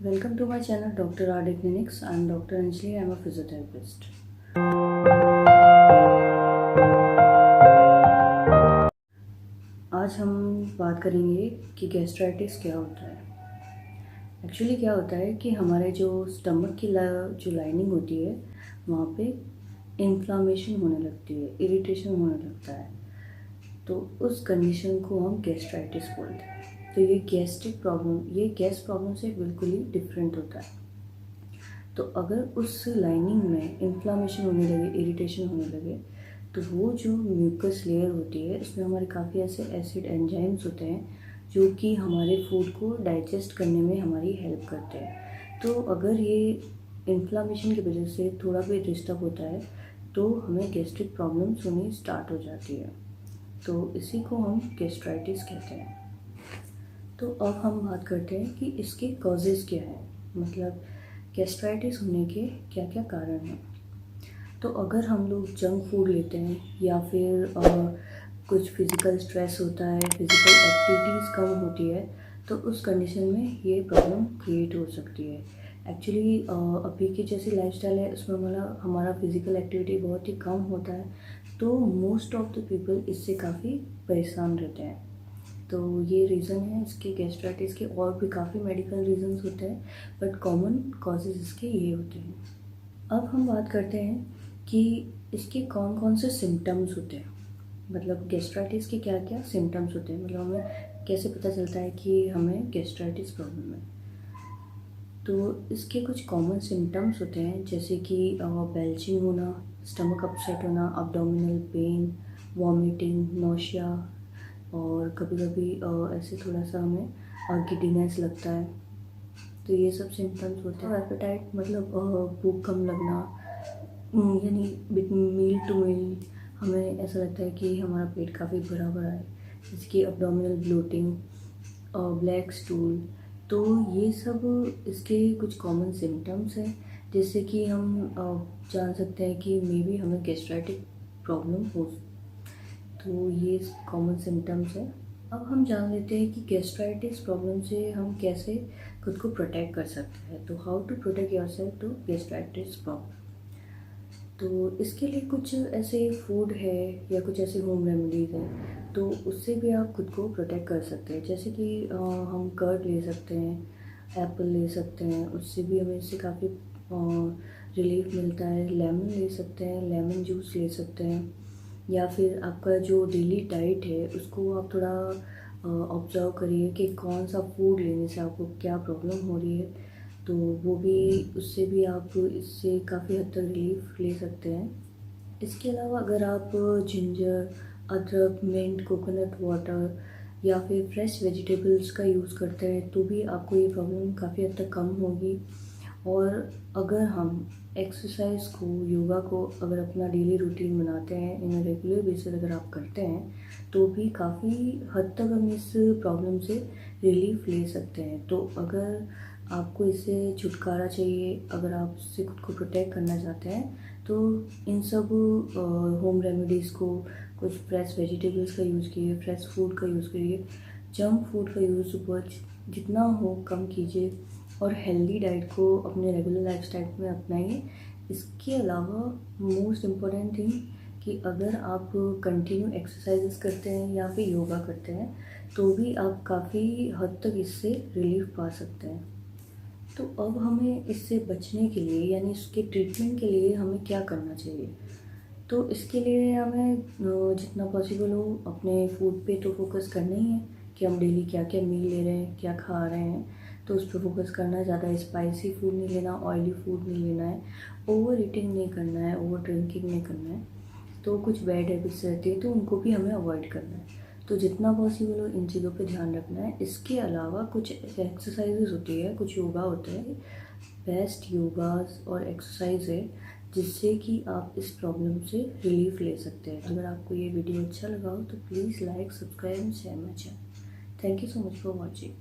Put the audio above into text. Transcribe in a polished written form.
Welcome to my channel Dr. RD Clinics. I am Dr. Anjali. I am a physiotherapist. आज हम बात करेंगे कि गैस्ट्राइटिस क्या होता है। एक्चुअली क्या होता है कि हमारे जो स्टमक की जो लाइनिंग होती है वहाँ पे इन्फ्लामेशन होने लगती है, इरिटेशन होने लगता है। तो उस कंडीशन को हम गैस्ट्राइटिस बोलते हैं। तो ये गैस्ट्रिक प्रॉब्लम, ये गैस प्रॉब्लम से बिल्कुल ही डिफरेंट होता है। तो अगर उस लाइनिंग में इन्फ्लामेशन होने लगे, इरिटेशन होने लगे, तो वो जो म्यूकस लेयर होती है इसमें हमारे काफ़ी ऐसे एसिड एंजाइम्स होते हैं जो कि हमारे फूड को डाइजेस्ट करने में हमारी हेल्प करते हैं। तो अगर ये इन्फ्लामेशन की वजह से थोड़ा भी डिस्टर्ब होता है तो हमें गैस्ट्रिक प्रॉब्लम्स होनी स्टार्ट हो जाती है। तो इसी को हम गैस्ट्राइटिस कहते हैं। तो अब हम बात करते हैं कि इसके कॉजेज़ क्या हैं, मतलब गैस्ट्राइटिस होने के क्या क्या कारण हैं। तो अगर हम लोग जंक फूड लेते हैं या फिर कुछ फिज़िकल स्ट्रेस होता है, फिज़िकल एक्टिविटीज़ कम होती है, तो उस कंडीशन में ये प्रॉब्लम क्रिएट हो सकती है। एक्चुअली अभी की जैसी लाइफस्टाइल है उसमें हमारा फिज़िकल एक्टिविटी बहुत ही कम होता है, तो मोस्ट ऑफ द पीपल इससे काफ़ी परेशान रहते हैं। तो ये रीज़न है इसके गैस्ट्राइटिस के। और भी काफ़ी मेडिकल रीजंस होते हैं बट कॉमन कॉजेज़ इसके ये होते हैं। अब हम बात करते हैं कि इसके कौन कौन से सिम्टम्स होते हैं, मतलब गैस्ट्राइटिस के क्या क्या सिम्टम्स होते हैं, मतलब हमें कैसे पता चलता है कि हमें गैस्ट्राइटिस प्रॉब्लम है। तो इसके कुछ कॉमन सिम्टम्स होते हैं जैसे कि बेल्चिंग होना, स्टमक अपसेट होना, अब्डोमिनल पेन, वॉमिटिंग, नोशिया, और कभी कभी ऐसे थोड़ा सा हमें गिडीनेस लगता है। तो ये सब सिम्टम्स होते हैं। एपेटाइट मतलब भूख कम लगना, यानी मील टू मील हमें ऐसा लगता है कि हमारा पेट काफ़ी भरा भरा है, जैसे कि अब्डोमिनल ब्लोटिंग, ब्लैक स्टूल। तो ये सब इसके कुछ कॉमन सिम्टम्स हैं जिससे कि हम जान सकते हैं कि मे बी हमें गैस्ट्राइटिक प्रॉब्लम हो। तो ये कॉमन सिम्टम्स हैं। अब हम जान लेते हैं कि गैस्ट्राइटिस प्रॉब्लम से हम कैसे खुद को प्रोटेक्ट कर सकते हैं। तो how to protect yourself to gastritis problem. तो इसके लिए कुछ ऐसे फूड है या कुछ ऐसे होम रेमेडीज़ हैं तो उससे भी आप खुद को प्रोटेक्ट कर सकते हैं। जैसे कि हम कर्ड ले सकते हैं, एप्पल ले सकते हैं, उससे भी हमें इससे काफ़ी रिलीफ मिलता है। लेमन ले सकते हैं, लेमन जूस ले सकते हैं, या फिर आपका जो डेली डाइट है उसको आप थोड़ा ऑब्ज़र्व करिए कि कौन सा फूड लेने से आपको क्या प्रॉब्लम हो रही है। तो वो भी, उससे भी आप इससे काफ़ी हद तक रिलीफ ले सकते हैं। इसके अलावा अगर आप जिंजर, अदरक, मिंट, कोकोनट वाटर या फिर फ्रेश वेजिटेबल्स का यूज़ करते हैं तो भी आपको ये प्रॉब्लम काफ़ी हद तक कम होगी। और अगर हम एक्सरसाइज को, योगा को अगर अपना डेली रूटीन बनाते हैं, इन रेगुलर बेसिस अगर आप करते हैं तो भी काफ़ी हद तक हम इस प्रॉब्लम से रिलीफ ले सकते हैं। तो अगर आपको इससे छुटकारा चाहिए, अगर आप इससे खुद को प्रोटेक्ट करना चाहते हैं तो इन सब होम रेमेडीज़ को, कुछ फ्रेश वेजिटेबल्स का यूज़ कीजिए, फ्रेश फूड का यूज़ करिए, जंक फूड का यूज़ जितना हो कम कीजिए और हेल्दी डाइट को अपने रेगुलर लाइफस्टाइल में अपनाइए। इसके अलावा मोस्ट इम्पॉर्टेंट थिंग कि अगर आप कंटिन्यू एक्सरसाइजेस करते हैं या फिर योगा करते हैं तो भी आप काफ़ी हद तक इससे रिलीफ पा सकते हैं। तो अब हमें इससे बचने के लिए, यानी इसके ट्रीटमेंट के लिए हमें क्या करना चाहिए। तो इसके लिए हमें जितना पॉसिबल हो अपने फूड पे तो फोकस करना ही है कि हम डेली क्या क्या मील ले रहे हैं, क्या खा रहे हैं, तो उस पर फोकस करना है। ज़्यादा स्पाइसी फूड नहीं लेना, ऑयली फूड नहीं लेना है, ओवर ईटिंग नहीं करना है, ओवर ड्रिंकिंग नहीं करना है। तो कुछ बैड हैबिट्स रहती है तो उनको भी हमें अवॉइड करना है। तो जितना पॉसिबल हो इन चीज़ों पे ध्यान रखना है। इसके अलावा कुछ एक्सरसाइजेज होती है, कुछ योगा होते हैं, बेस्ट योगास और एक्सरसाइज है जिससे कि आप इस प्रॉब्लम से रिलीफ ले सकते हैं। अगर आपको ये वीडियो अच्छा लगा हो तो please like, subscribe and share my channel. Thank you so much for watching.